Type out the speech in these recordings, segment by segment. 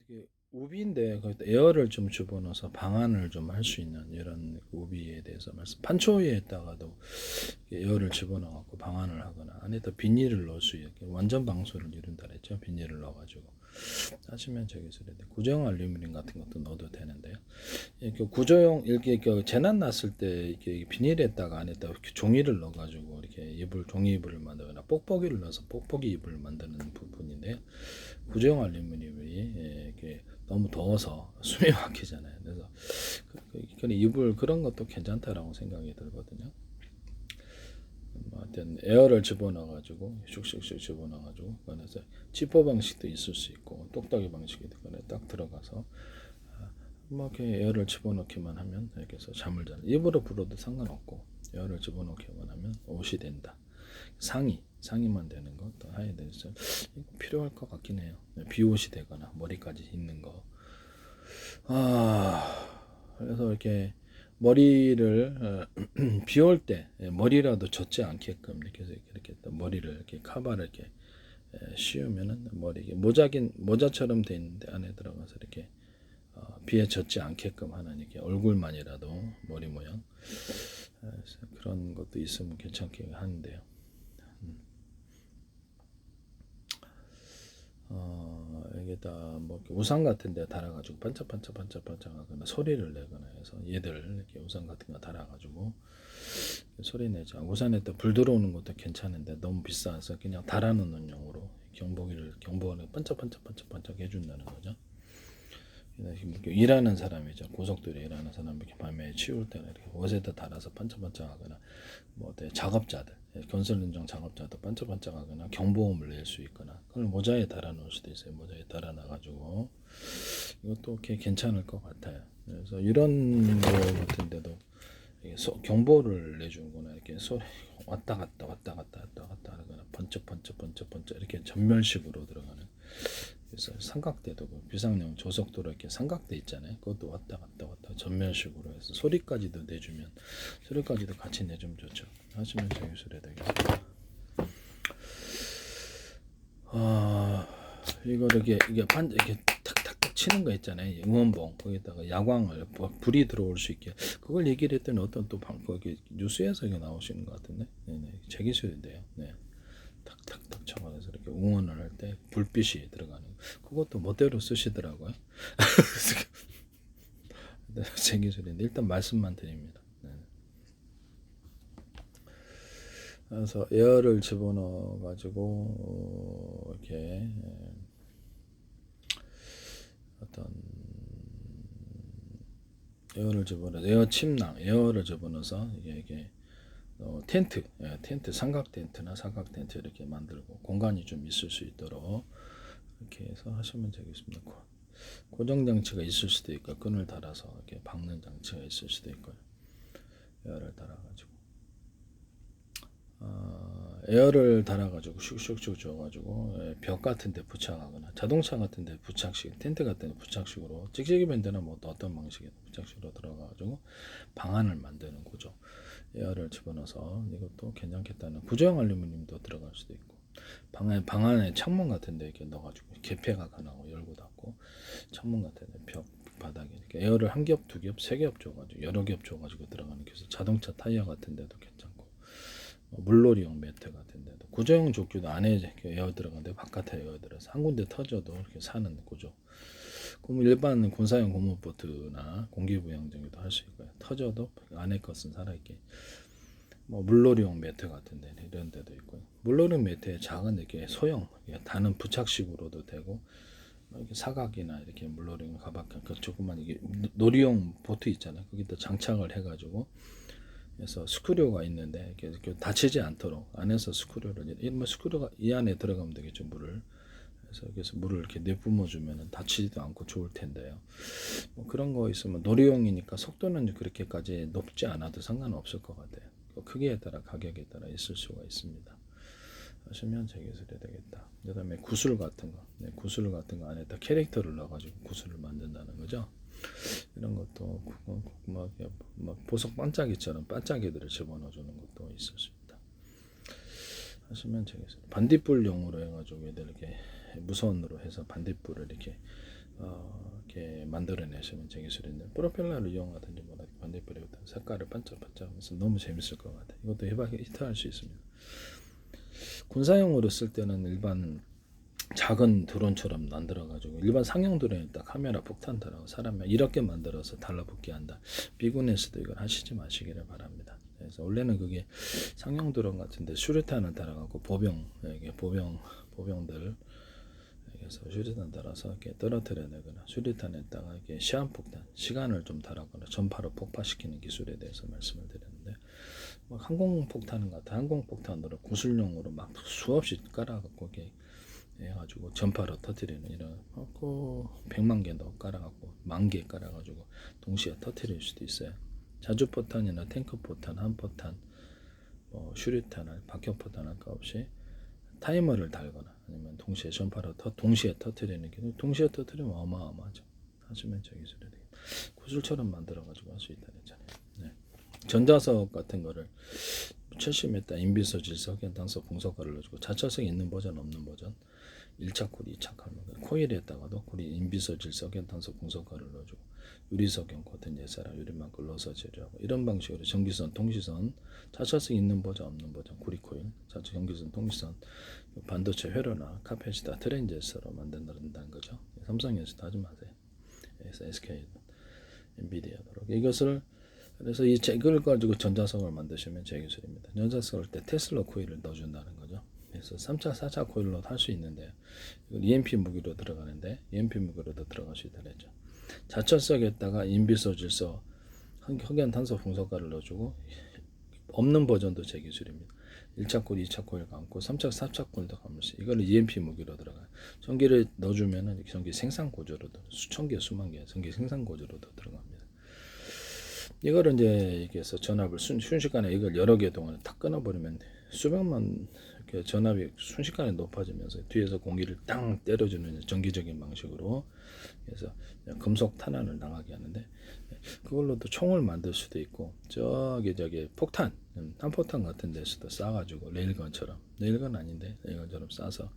이게 우비인데 거기다 에어를 좀 집어넣어서 방안을 좀 할 수 있는 이런 우비에 대해서 말씀. 판초위에다가도 에어를 집어넣어갖고 방안을 하거나 안에다 비닐을 넣을 수 있게 완전 방수를 이룬다 그랬죠. 비닐을 넣어가지고 하시면 저기 소리인데 구조용 알루미늄 같은 것도 넣어도 되는데요. 이렇게 구조용 이렇게 재난 났을 때 이렇게 비닐에다가 안에다 이렇게 종이를 넣어가지고 이렇게 이불 종이 이불을 만들거나 뽁뽁이를 넣어서 뽁뽁이 이불을 만드는 부분인데요. 구조용 알루미늄이 이렇게 너무 더워서 숨이 막히잖아요. 그래서 이불 그런 것도 괜찮다라고 생각이 들거든요. 하여튼 에어를 집어넣어가지고 슉슉슉 집어넣어가지고 그래서 지퍼 방식도 있을 수 있고 똑딱이 방식이 딱 들어가서 뭐 이렇게 에어를 집어넣기만 하면 이렇게 해서 잠을 자. 입으로 불어도 상관없고 에어를 집어넣기만 하면 옷이 된다. 상의만 되는 것도 해야 되죠. 필요할 것 같긴 해요. 비옷이 되거나 머리까지 있는 거. 그래서 이렇게 머리를 비올 때 머리라도 젖지 않게끔 이렇게 머리를 이렇게 카바를 이렇게 씌우면은 머리 모자처럼 돼 있는데 안에 들어가서 이렇게 비에 젖지 않게끔 하는 이렇게 얼굴만이라도 머리 모양 그런 것도 있으면 괜찮게 하는데요. 여기다 뭐 우산 같은 데 달아가지고 반짝반짝반짝반짝하거나 소리를 내거나 해서 얘들 이렇게 우산 같은 거 달아가지고 소리 내죠. 우산에다 불 들어오는 것도 괜찮은데 너무 비싸서 그냥 달아놓는 용으로 경보를 반짝반짝반짝반짝 해준다는 거죠. 일하는 사람이죠. 고속도로에 일하는 사람 이렇게 밤에 치울 때는 이렇게 옷에다 달아서 반짝반짝하거나 뭐 작업자들 건설 현장 작업자도 반짝반짝하거나 경보음을 낼 수 있거나 그걸 모자에 달아놓을 수도 있어요. 모자에 달아놔가지고 이것도 꽤 괜찮을 것 같아요. 그래서 이런 거 같은데도 경보를 내주거나 이렇게 소리 왔다 갔다 하거나 번쩍 이렇게 전멸식으로 들어가는. 그래서 삼각대도 비상용 조석도로 이렇게 삼각대 있잖아요. 그것도 왔다 전면식으로 해서 소리까지도 내주면 소리까지도 같이 내주면 좋죠. 하시면 저기 소리 되겠습니다. 이거 이게 탁탁탁 치는 거 있잖아요. 응원봉 거기다가 야광을 불이 들어올 수 있게 그걸 얘기를 했더니 어떤 또 거기 뉴스에서 나오시는 것 같은데, 네네 제기술인데요. 네. 탁탁탁 쳐가면서 이렇게 응원을 할 때 불빛이 들어가는 그것도 멋대로 쓰시더라고요. 제 기술인데 일단 말씀만 드립니다. 네. 그래서 에어를 집어넣어 가지고 이렇게 어떤 에어를 집어넣어서 이게 텐트 삼각 텐트나 사각 텐트 이렇게 만들고 공간이 좀 있을 수 있도록 이렇게 해서 하시면 되겠습니다. 고정 장치가 있을 수도 있고 끈을 달아서 이렇게 박는 장치가 있을 수도 있고요. 에어를 달아가지고 에어를 달아가지고 슉슉슉 줘가지고 벽 같은데 부착하거나 자동차 같은데 부착식 텐트 같은 부착식으로 찍찍이 밴드나 뭐 어떤 방식의 부착식으로 들어가가지고 방안을 만드는 구조. 에어를 집어넣어서 이것도 괜찮겠다는 구조형 알루미늄도 들어갈 수도 있고 방 안에 창문 같은데 이렇게 넣어가지고 개폐가 가능하고 열고 닫고 창문 같은데 벽 바닥에 이렇게 에어를 한 겹, 두 겹, 세 겹 줘가지고 여러 겹 줘가지고 들어가는 그래서 자동차 타이어 같은데도 괜찮고 물놀이용 매트 같은데도 구조형 조끼도 안에 에어 들어가는데 바깥에 에어 들어서 한 군데 터져도 이렇게 사는 구조. 그럼 일반 군사용 고무보트나 공기부양정도 할 수 있고요. 터져도 안에 것은 살아있게. 뭐 물놀이용 매트 같은데 이런 데도 있고요. 물놀이 매트에 작은 이렇게 소형 다는 부착식으로도 되고 이렇게 사각이나 이렇게 물놀이 가방 그 조그만 이게 놀이용 보트 있잖아요. 거기다 장착을 해가지고 그래서 스크류가 있는데 이렇게 다치지 않도록 안에서 스크류를 뭐 스크류가 이 안에 들어가면 되겠죠. 물을 그래서 여기서 물을 이렇게 내뿜어 주면 다치지도 않고 좋을 텐데요. 뭐 그런 거 있으면 놀이용이니까 속도는 그렇게까지 높지 않아도 상관없을 것 같아요. 크기에 따라 가격에 따라 있을 수가 있습니다. 하시면 제기술이 되겠다. 그다음에 구슬 같은 거 안에다 캐릭터를 넣어가지고 구슬을 만든다는 거죠. 이런 것도 막 보석 반짝이처럼 반짝이들을 집어넣어주는 것도 있을 수 있다. 하시면 되겠습니다. 반딧불용으로 해가지고 이렇게 무선으로 해서 반딧불을 이렇게 이렇게 만들어내시면 제 기술인데 프로펠러를 이용하든지 뭐라 반대편에부터 색깔을 반짝반짝하면서 너무 재밌을 것 같아요. 이것도 히트할 수 있습니다. 군사용으로 쓸 때는 일반 작은 드론처럼 만들어가지고 일반 상용 드론에 딱 카메라 폭탄 달아고 사람을 이렇게 만들어서 달라붙게 한다. 비군에서도 이걸 하시지 마시기를 바랍니다. 그래서 원래는 그게 상용 드론 같은데 수류탄을 달아갖고 보병들 그래서 수류탄 달아서 이렇게 떨어뜨려야 되거나 수류탄에다가 이렇게 시한폭탄 시간을 좀 달아거나 전파로 폭파시키는 기술에 대해서 말씀을 드렸는데 막 항공폭탄 같은 항공폭탄으로 구술용으로 막 수없이 깔아갖고 이렇게 해가지고 전파로 터뜨리는 이런 100만 개도 깔아갖고 10,000개 깔아가지고 동시에 터뜨릴 수도 있어요. 자주포탄이나 탱크포탄, 한포탄, 슈리탄을 박격포탄 할 것 없이 타이머를 달거나 아니면 동시에 전파로 동시에 터뜨리는 게 동시에 터뜨리면 어마어마하죠. 하시면 저 기술이 되게 구슬처럼 만들어가지고 할 수 있다는 했잖아요. 네. 전자석 같은 거를 70m 인비서 질석 연탄소 공석가를 넣어주고 자철성이 있는 버전 없는 버전 1차 콜, 2차 칼 코일에다가도 콜이 인비서 질석 연탄소 공석가를 넣어주고 유리석용 코튼 예사랑 유리만큼 넣어서 제조하고 이런 방식으로 전기선 통시선 자철성 있는 버전 없는 버전 구리코일 자철 전기선 통시선 반도체 회로나 카페시타 트랜지스터로 만든다는 거죠. 삼성에서도 하지 마세요. SK 엔비디아도 이것을 그래서 이걸 가지고 전자석을 만드시면 제 기술입니다. 전자석을 때 테슬라 코일을 넣어준다는 거죠. 그래서 3차, 4차 코일로 할 수 있는데 이걸 EMP 무기로 들어가는데 EMP 무기로도 들어갈 수 있다고 했죠. 자철석에다가 인비소 질소 흑연 탄소 분석가를 넣어주고 없는 버전도 제 기술입니다. 1차 코일, 2차 코일 감고 3차, 4차 코일도 감으시 이거는 EMP 무기로 들어가요. 전기를 넣어주면은 전기 생산 고조로도 수천 개, 수만 개 전기 생산 고조로도 들어갑니다. 이거를 이제 이렇게 해서 전압을 순식간에 이걸 여러 개 동안에 탁 끊어버리면 수백만 이렇게 전압이 순식간에 높아지면서 뒤에서 공기를 땅 때려주는 정기적인 방식으로 그래서 금속 탄환을 당하게 하는데 그걸로도 총을 만들 수도 있고 저기 폭탄 한포탄 같은 데서도 쏴가지고 레일건처럼 레일건 아닌데 레일건처럼 쏴서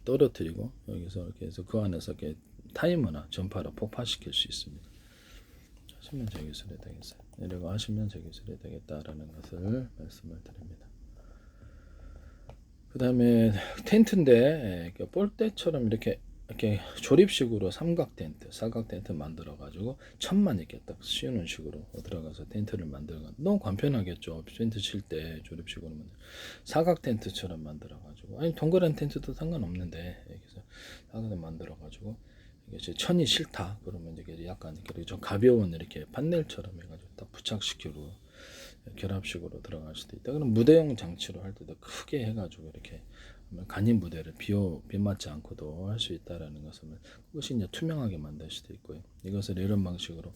떨어뜨리고 여기서 이렇게 해서 그 안에서 이렇게 타이머나 전파로 폭파시킬 수 있습니다. 하시면 제 기술이 되겠어요. 이러고 하시면 제 기술이 되겠다라는 것을 말씀을 드립니다. 그 다음에 텐트인데 볼대처럼 이렇게 조립식으로 삼각 텐트, 사각 텐트 만들어 가지고 천만 이렇게 딱 씌우는 식으로 들어가서 텐트를 만들어 너무 간편하겠죠. 텐트 칠 때 조립식으로 사각 텐트처럼 만들어 가지고 아니 동그란 텐트도 상관없는데 여기서 사각 만들어 가지고 이게 천이 싫다 그러면 이게 약간 이렇게 좀 가벼운 이렇게 판넬처럼 해가지고 딱 부착식으로 결합식으로 들어갈 수도 있다. 그럼 무대용 장치로 할 때도 크게 해가지고 이렇게 간이 무대를 비 맞지 않고도 할 수 있다라는 것을 그것이 이제 투명하게 만들 수도 있고요. 이것을 이런 방식으로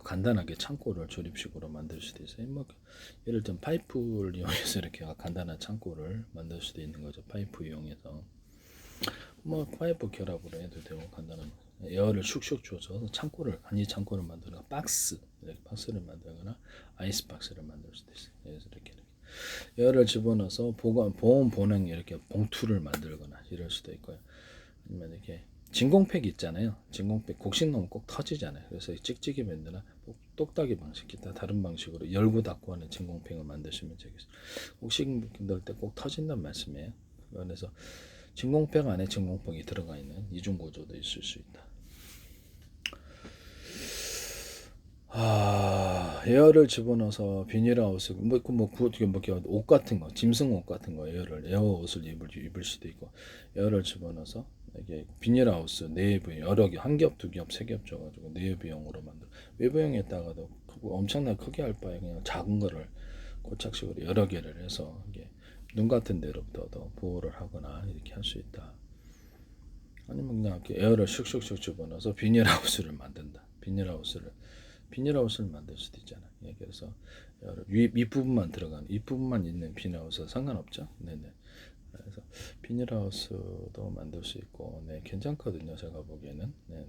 간단하게 창고를 조립식으로 만들 수도 있어요. 뭐 예를 들면 파이프를 이용해서 이렇게 간단한 창고를 만들 수도 있는 거죠. 파이프 이용해서 뭐 파이프 결합으로 해도 되고 간단한 에어를 슉슉 줘서 창고를 간이 창고를 만들어 박스 이렇게 박스를 만들거나 아이스 박스를 만들 수도 있어요. 그래서 이렇게 에어를 집어넣어서 보온 보냉 이렇게 봉투를 만들거나 이럴 수도 있고요. 아니면 이렇게 진공팩 있잖아요. 진공팩 곡식 넣으면 꼭 터지잖아요. 그래서 찍찍이 밴드나 똑딱이 방식 기타 다른 방식으로 열고 닫고 하는 진공팩을 만드시면 되겠어요. 곡식 넣을 때 꼭 터진다는 말씀이에요. 그래서 진공팩 안에 진공팩이 들어가 있는 이중 구조도 있을 수 있다. 에어를 집어넣어서 비닐하우스 옷 같은 거 짐승 옷 같은 거 에어 옷을 입을 수도 있고 에어를 집어넣어서 이게 비닐하우스 내부 여러 개 한 겹, 두 겹, 세 겹 줘가지고 내부형으로 만들 외부형에다가도 엄청나게 크게 할 바에 그냥 작은 거를 고착식으로 여러 개를 해서 이게 눈 같은 데로부터 보호를 하거나 이렇게 할 수 있다. 아니면 그냥 이렇게 에어를 슉슉슉 집어넣어서 비닐하우스를 만든다. 비닐하우스를 만들 수도 있잖아요. 예, 그래서 윗부분만 들어가는 윗부분만 있는 비닐하우스 상관없죠. 네네. 그래서 비닐하우스도 만들 수 있고, 네, 괜찮거든요. 제가 보기에는. 네.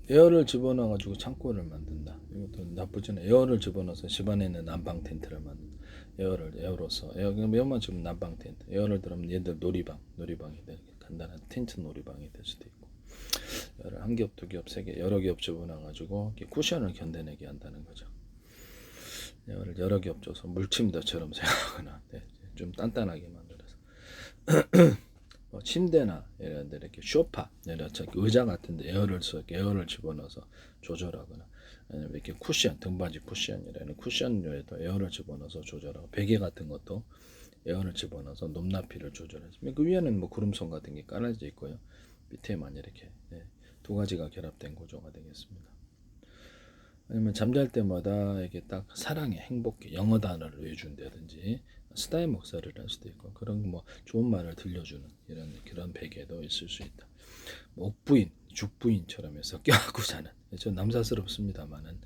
에어를 집어넣어 가지고 창고를 만든다. 이것도 나쁘지 않아. 에어를 집어넣어서 집안에 있는 난방 텐트를 만든다. 에어로서 에어만 지금 난방 텐트. 에어를 들으면 얘들 놀이방이 돼. 간단한 텐트 놀이방이 될 수도 있고. 에어를 한 겹, 두 겹, 세 개, 여러 겹 집어넣어 가지고 쿠션을 견뎌내게 한다는 거죠. 에어를 여러 겹 줘서 물침대처럼 생각하거나 네, 좀 단단하게 만들어서 침대나 이런 데 이렇게 소파, 의자 같은데 에어를 집어넣어서 조절하거나 아니면 이렇게 쿠션, 등받이 쿠션이라는 쿠션류에도 에어를 집어넣어서 조절하고 베개 같은 것도 에어를 집어넣어서 높낮이를 조절해서 그 위에는 뭐 구름선 같은 게 깔아져 있고요. 밑에만 이렇게 두 가지가 결합된 구조가 되겠습니다. 아니면 잠잘 때마다 이게 딱 사랑의 행복의 영어 단어를 외준다든지 스타의 목소리를 할 수도 있고 그런 뭐 좋은 말을 들려주는 이런 그런 베개도 있을 수 있다. 뭐 옥부인, 죽부인처럼 해서 껴안고 자는 좀 남사스럽습니다만은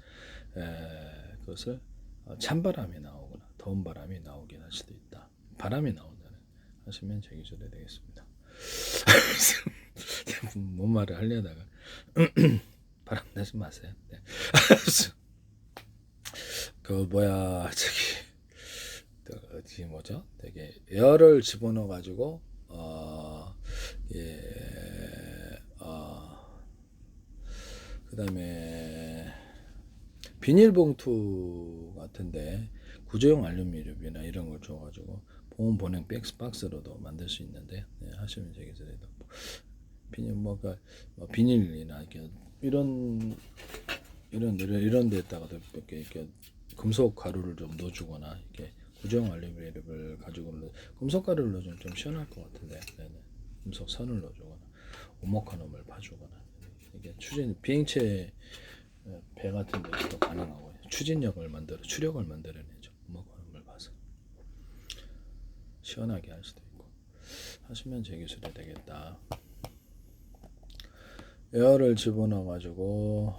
그것을 찬바람이 나오거나 더운 바람이 나오긴 할 수도 있다. 바람이 나온다는 하시면 제기술이 되겠습니다. 뭔 말을 하려다가 바람 내지 마세요. 네. 그 뭐야 어디 뭐죠? 되게 에어를 집어넣어 가지고 그다음에 비닐봉투 같은데 구조용 알루미늄이나 이런 걸 줘가지고 보온 보냉 박스로도 만들 수 있는데 하시면 되겠어도 비닐 비닐이나 이런 데다가도 이렇게 금속 가루를 좀 넣어주거나 이렇게 구조용 알루미늄을 가지고 금속 가루를 넣어주면 좀 시원할 것 같은데 금속 선을 넣어주거나 오목한 놈을 봐주거나 이게 비행체 배 같은 데도 가능하고 추력을 만들어내죠. 오목한 놈을 봐서 시원하게 할 수도 있고 하시면 제 기술이 되겠다. 에어를 집어넣어 가지고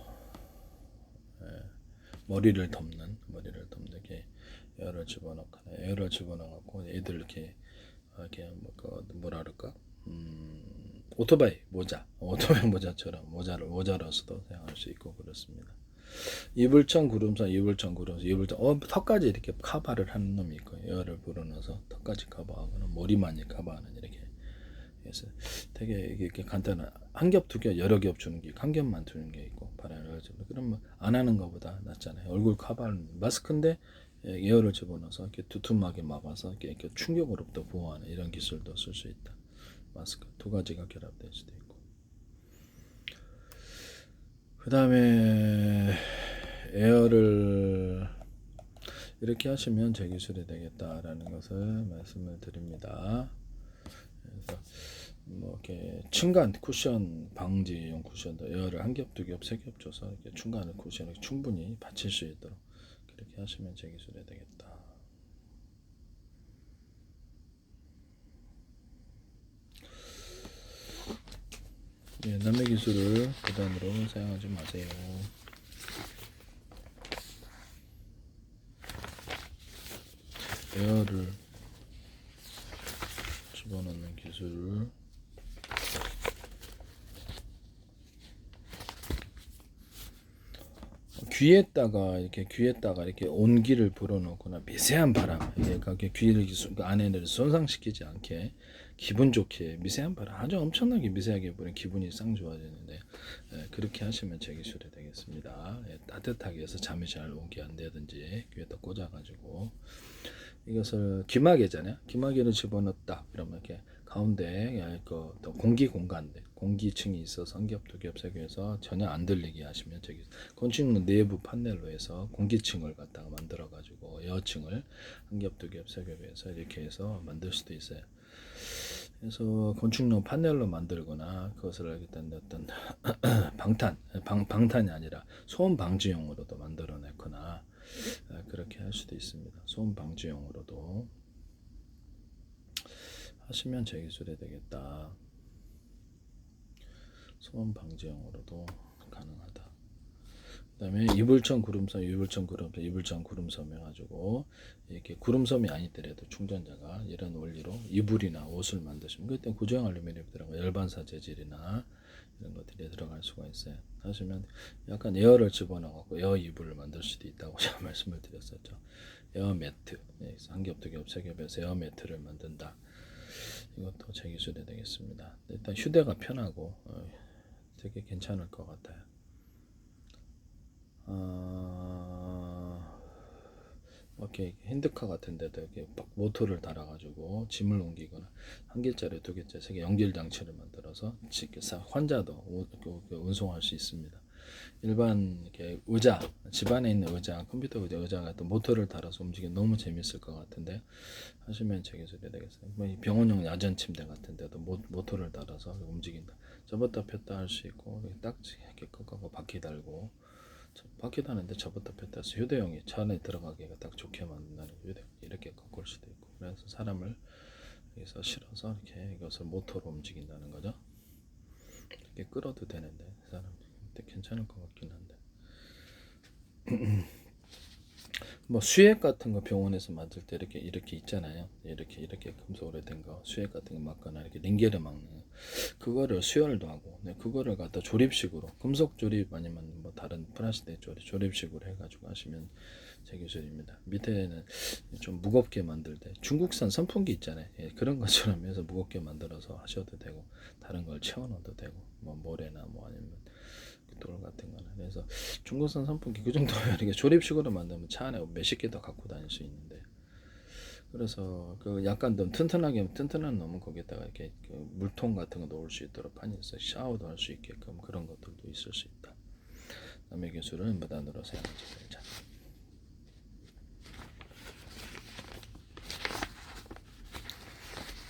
머리를 덮는 게 에어를 집어넣어 갖고 애들 이렇게 뭐라 그럴까 오토바이 모자처럼 모자로서도 사용할 수 있고 그렇습니다. 이불청 구름선 턱까지 이렇게 커버를 하는 놈이 있고 에어를 불어넣어서 턱까지 커버하거나 머리만 커버하는 이렇게 해서 되게 이게 간단한 한 겹, 두 겹, 여러 겹 주는 게 한 겹만 주는 게 있고 바람을 그러면 안 하는 것보다 낫잖아요. 얼굴 커버하는 마스크인데 에어를 집어넣어서 이렇게 두툼하게 막아서 이렇게 충격으로부터 보호하는 이런 기술도 쓸 수 있다. 마스크 두 가지가 결합될 수도 있고. 그 다음에 에어를 이렇게 하시면 제 기술이 되겠다라는 것을 말씀을 드립니다. 그래서 뭐 이렇게 층간 쿠션 방지용 쿠션도 에어를 한 겹, 두 겹, 세 겹 줘서 이렇게 중간에 쿠션을 충분히 받칠 수 있도록 그렇게 하시면 제 기술이 되겠다. 남의 기술을 부담으로 사용하지 마세요. 에어를 집어넣는 기술 귀에다가 이렇게 온기를 불어넣거나 미세한 바람 이게 귀를 안에를 손상시키지 않게 기분 좋게 미세한 바람 아주 엄청나게 미세하게 불면 기분이 쌍 좋아지는데 그렇게 하시면 제 기술이 되겠습니다. 따뜻하게 해서 잠이 잘 오게 한다든지 귀에다 꽂아가지고 이것을 귀마개잖아요. 귀마개를 집어넣었다 그러면 이렇게 가운데 공기 공간대 공기층이 있어서 한 겹, 두 겹, 세 겹에서 전혀 안 들리게 하시면 저기 건축물 내부 판넬로 해서 공기층을 갖다가 만들어 가지고 에어층을 한 겹, 두 겹, 세 겹에서 이렇게 해서 만들 수도 있어요. 그래서 건축용 판넬로 만들거나 그것을 어떤 방탄이 아니라 소음 방지용으로도 만들어냈거나 그렇게 할 수도 있습니다. 소음 방지용으로도 하시면 제 기술이 되겠다. 소음 방지용으로도 가능하다. 그 다음에 이불청 구름섬 해가지고 이렇게 구름섬이 아니더라도 충전자가 이런 원리로 이불이나 옷을 만드시면 그때 구조형 알루미늄 들어가 열반사 재질이나 이런 것들이 들어갈 수가 있어요. 하시면 약간 에어를 집어넣고 에어 이불을 만들 수도 있다고 제가 말씀을 드렸었죠. 에어 매트, 한 겹, 두 겹, 세 겹에서 에어 매트를 만든다. 이것도 제 기술이 되겠습니다. 일단 휴대가 편하고 되게 괜찮을 것 같아요. 이렇게 핸드카 같은 데도 이렇게 모터를 달아가지고 짐을 옮기거나 한 개짜리, 두 개짜리, 세 개 연결 장치를 만들어서 환자도 운송할 수 있습니다. 일반 이렇게 의자, 집안에 있는 의자, 컴퓨터 의자 같은 모터를 달아서 움직이면 너무 재밌을 것 같은데 하시면 제 기술이 되겠어요. 뭐 병원용 야전 침대 같은 데도 모터를 달아서 움직인다. 접었다 폈다 할 수 있고 딱 이렇게 꺾고 바퀴 달고 바퀴 다는데 접었다 폈다 해서 휴대용이 차 안에 들어가기가 딱 좋게 만든다는 휴대 이렇게 꺾을 수도 있고 그래서 사람을 여기서 실어서 이렇게 이것을 모터로 움직인다는 거죠. 이렇게 끌어도 되는데 사람 괜찮을 것 같긴 한데 뭐 수액 같은 거 병원에서 만들 때 이렇게 있잖아요. 이렇게 금속으로 된 거 수액 같은 거 막거나 이렇게 링겔에 막는 거. 그거를 수혈도 하고 그거를 갖다 조립식으로 금속 조립 아니면 뭐 다른 플라스틱 조립식으로 해가지고 하시면 제 기술입니다. 밑에는 좀 무겁게 만들 때 중국산 선풍기 있잖아요. 그런 것처럼 해서 무겁게 만들어서 하셔도 되고 다른 걸 채워 넣어도 되고 뭐 모래나 뭐 아니면 돌 같은 거는 그래서 중국산 선풍기 그 정도면 이렇게 조립식으로 만들면 차 안에 몇십 개 더 갖고 다닐 수 있는데 그래서 그 약간 좀 튼튼한 놈은 거기다가 이렇게 그 물통 같은 거 넣을 수 있도록 판이 있어 샤워도 할 수 있게끔 그런 것들도 있을 수 있다. 남의 기술은 무단으로 사용하지 말자.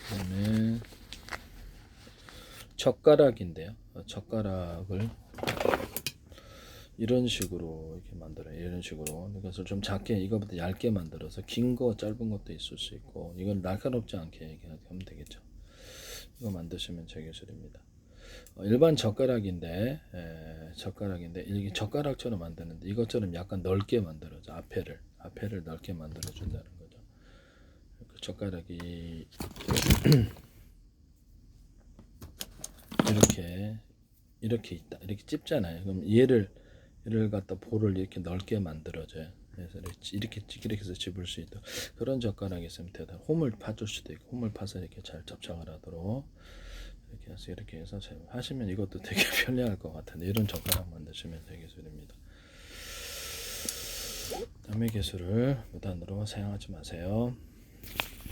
그다음에 젓가락인데요. 젓가락을 이런 식으로 이렇게 만들어요. 이런 식으로 이것을 좀 작게 이거보다 얇게 만들어서 긴 거 짧은 것도 있을 수 있고 이건 날카롭지 않게 이렇게 하면 되겠죠. 이거 만드시면 제 기술입니다. 일반 젓가락인데 이게 젓가락처럼 만드는데 이것처럼 약간 넓게 만들어져 앞에를 넓게 만들어 준다는 거죠. 그 젓가락이 이렇게 있다. 이렇게 찝잖아요. 그럼 얘를 갖다 볼을 이렇게 넓게 만들어줘요. 그래서 이렇게 해서 집을 수 있다. 그런 젓가락이 있으면 되다. 홈을 파줄 수도 있고 홈을 파서 이렇게 잘 접착을 하도록 이렇게 해서 하시면 이것도 되게 편리할 것 같은데 이런 젓가락 만드시면 되게 기술입니다. 남의 기술을 무단으로 사용하지 마세요.